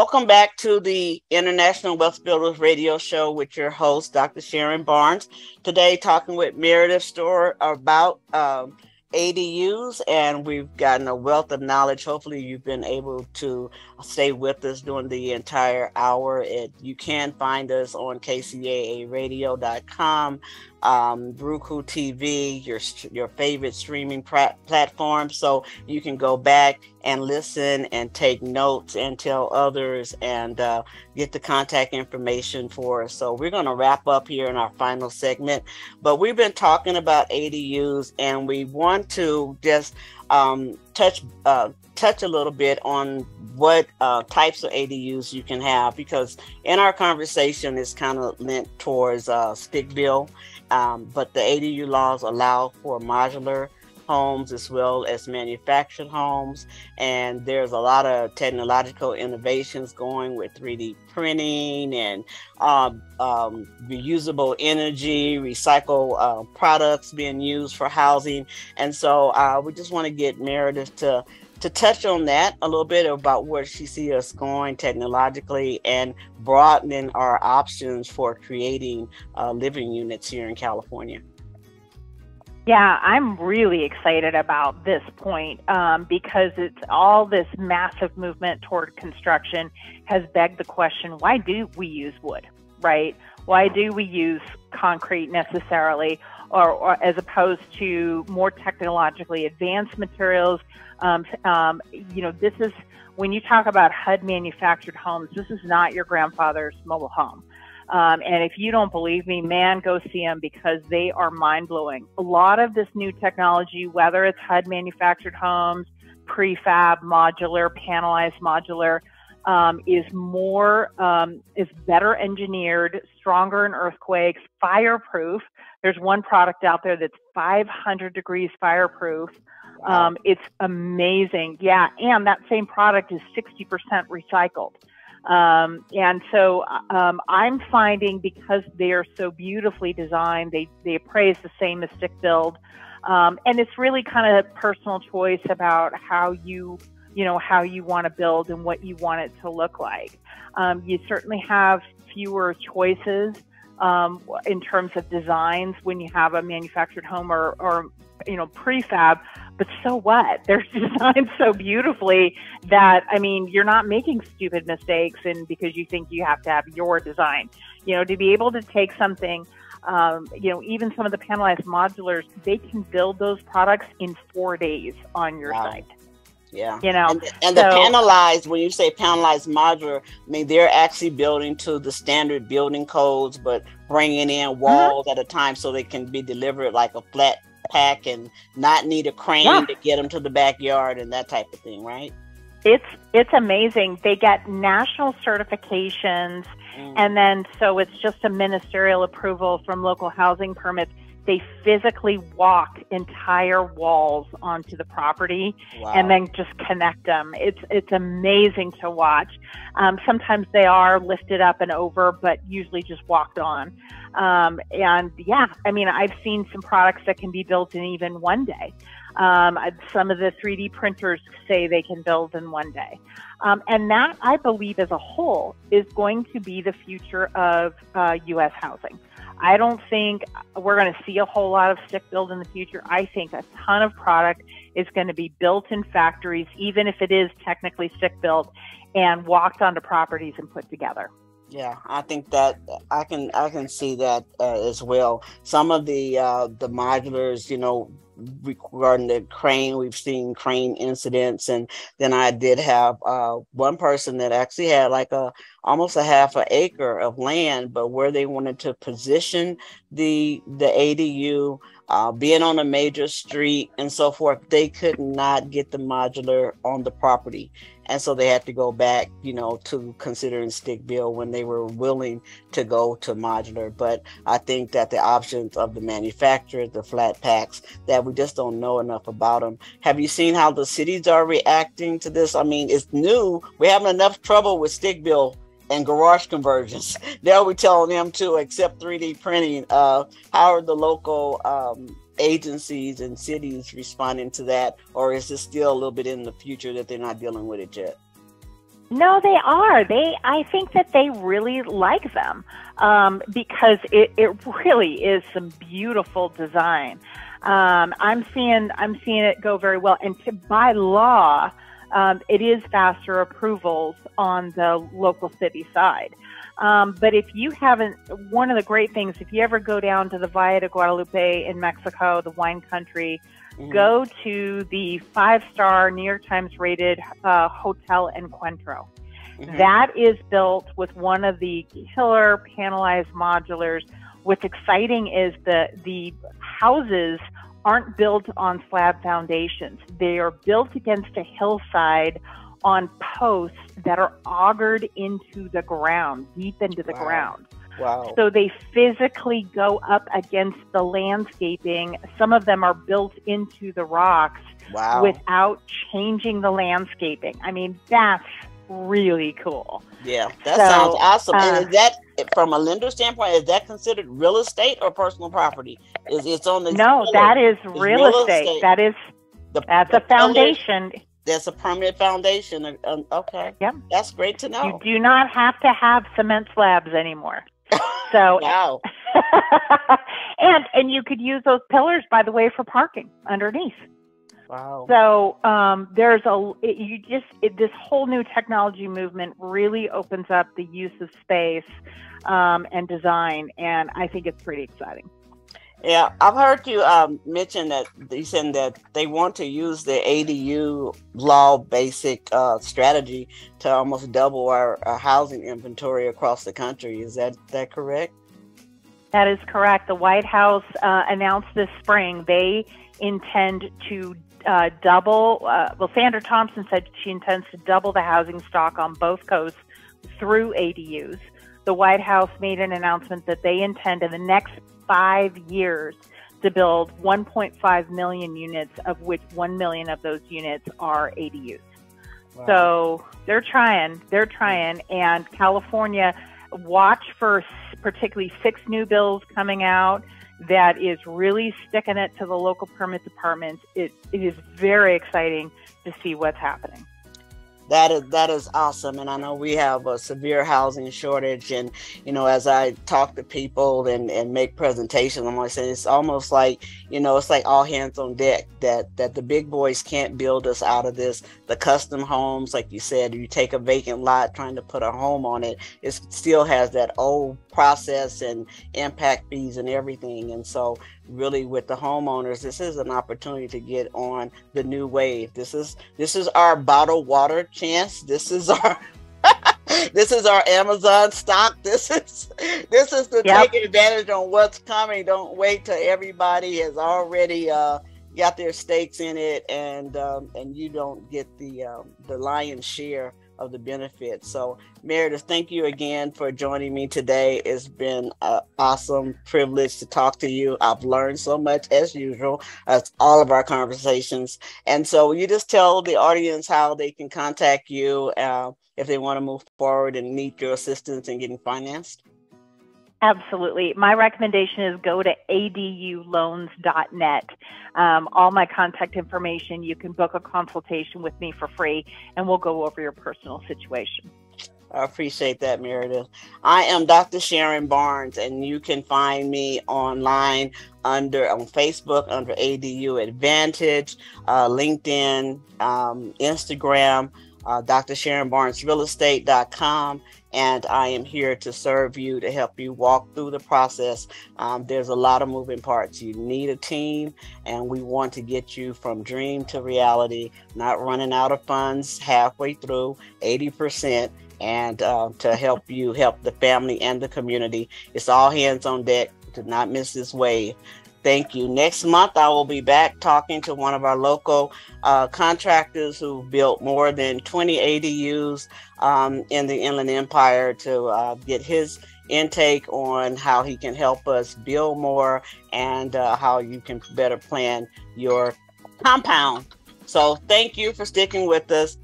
Welcome back to the International Wealth Builders Radio Show with your host, Dr. Sharon Barnes. Today, talking with Meredith Storr about ADUs, and we've gotten a wealth of knowledge. Hopefully, you've been able to stay with us during the entire hour. You can find us on kcaaradio.com, Roku TV, your favorite streaming platform. So you can go back and listen and take notes and tell others and get the contact information for us. So we're going to wrap up here in our final segment. But we've been talking about ADUs, and we want to just touch a little bit on what types of ADUs you can have, because in our conversation it's kind of lent towards stick built, but the ADU laws allow for modular homes as well as manufactured homes, and there's a lot of technological innovations going with 3D printing and reusable energy, recycle products being used for housing. And so we just want to get Meredith to touch on that a little bit about where she sees us going technologically and broadening our options for creating living units here in California. Yeah, I'm really excited about this point because it's all this massive movement toward construction has begged the question, why do we use wood, right? Why do we use concrete necessarily, or as opposed to more technologically advanced materials? This is, when you talk about HUD manufactured homes, this is not your grandfather's mobile home. And if you don't believe me, man, go see them, because they are mind-blowing. A lot of this new technology, whether it's HUD manufactured homes, prefab, modular, panelized modular, is better engineered, stronger in earthquakes, fireproof. There's one product out there that's 500 degrees fireproof. It's amazing. Yeah. And that same product is 60% recycled. And so I'm finding, because they are so beautifully designed, they appraise the same as stick build. And it's really kind of personal choice about how you want to build and what you want it to look like. You certainly have fewer choices in terms of designs when you have a manufactured home or prefab, but so what? They're designed so beautifully that, I mean, you're not making stupid mistakes and because you think you have to have your design. To be able to take something, even some of the panelized modulars, they can build those products in 4 days on your site. Yeah. And the panelized, when you say panelized modular, I mean, they're actually building to the standard building codes, but bringing in walls at a time so they can be delivered like a flat pack and not need a crane to get them to the backyard and that type of thing, right? It's amazing. They get national certifications, and then so it's just a ministerial approval from local housing permits. They physically walk entire walls onto the property and then just connect them. It's amazing to watch. Sometimes they are lifted up and over, but usually just walked on. And yeah, I mean, I've seen some products that can be built in even 1 day. Some of the 3D printers say they can build in 1 day. And that, I believe, as a whole, is going to be the future of U.S. housing. I don't think we're going to see a whole lot of stick build in the future. I think a ton of product is going to be built in factories, even if it is technically stick built, and walked onto properties and put together. Yeah, I think that I can see that as well. Some of the modulars, regarding the crane, we've seen crane incidents, and then I did have one person that actually had like almost a half an acre of land, but where they wanted to position the ADU, being on a major street and so forth, they could not get the modular on the property. And so they had to go back, to considering stick build when they were willing to go to modular. But I think that the options of the manufacturers, the flat packs, that we just don't know enough about them. Have you seen how the cities are reacting to this? I mean, it's new. We're having enough trouble with stick build and garage conversions. Now we're telling them to accept 3D printing. How are the local agencies and cities responding to that, or is this still a little bit in the future that they're not dealing with it yet? No, they are. I think that they really like them because it really is some beautiful design. I'm seeing it go very well, and by law, it is faster approvals on the local city side. But if you haven't, one of the great things, if you ever go down to the Valle de Guadalupe in Mexico, the wine country, go to the 5-star New York Times rated Hotel Encuentro. That is built with one of the killer panelized modulars. What's exciting is the houses aren't built on slab foundations. They are built against a hillside on posts that are augured into the ground, deep into the ground. Wow. So they physically go up against the landscaping. Some of them are built into the rocks without changing the landscaping. I mean, that's really cool. Yeah, that sounds awesome. And is that, from a lender standpoint, is that considered real estate or personal property? It's on the that is real estate. That's a foundation. That's a permanent foundation. Okay. Yep. That's great to know. You do not have to have cement slabs anymore. So wow. and you could use those pillars, by the way, for parking underneath. Wow. So this whole new technology movement really opens up the use of space and design, and I think it's pretty exciting. Yeah, I've heard you mention that you said that they want to use the ADU law basic strategy to almost double our housing inventory across the country. Is that correct? That is correct. The White House announced this spring they intend to double. Sandra Thompson said she intends to double the housing stock on both coasts through ADUs. The White House made an announcement that they intend in the next 5 years to build 1.5 million units, of which 1 million of those units are ADUs. Wow. So they're trying, and California, watch for particularly 6 new bills coming out that is really sticking it to the local permit departments. It is very exciting to see what's happening. That is awesome. And I know we have a severe housing shortage. And, as I talk to people and make presentations, I'm always saying it's almost like, it's like all hands on deck, that the big boys can't build us out of this. The custom homes, like you said, you take a vacant lot trying to put a home on it, it still has that old process and impact fees and everything. And so really with the homeowners, this is an opportunity to get on the new wave. This is our bottled water chance. This is our this is our Amazon stock. This is to take advantage on what's coming. Don't wait till everybody has already got their stakes in it, and you don't get the lion's share of the benefits. So Meredith, thank you again for joining me today. It's been an awesome privilege to talk to you. I've learned so much, as usual, as all of our conversations. And so you just tell the audience how they can contact you if they want to move forward and need your assistance in getting financed. Absolutely. My recommendation is go to aduloans.net. All my contact information, you can book a consultation with me for free, and we'll go over your personal situation. I appreciate that, Meredith. I am Dr. Sharon Barnes, and you can find me online on Facebook under ADU Advantage, LinkedIn, Instagram, DrSharonBarnesRealEstate.com. And I am here to serve you, to help you walk through the process. There's a lot of moving parts. You need a team, and we want to get you from dream to reality, not running out of funds halfway through, 80%, and to help you help the family and the community. It's all hands on deck. Do not miss this wave. Thank you. Next month, I will be back talking to one of our local contractors who built more than 20 ADUs in the Inland Empire to get his intake on how he can help us build more and how you can better plan your compound. So thank you for sticking with us.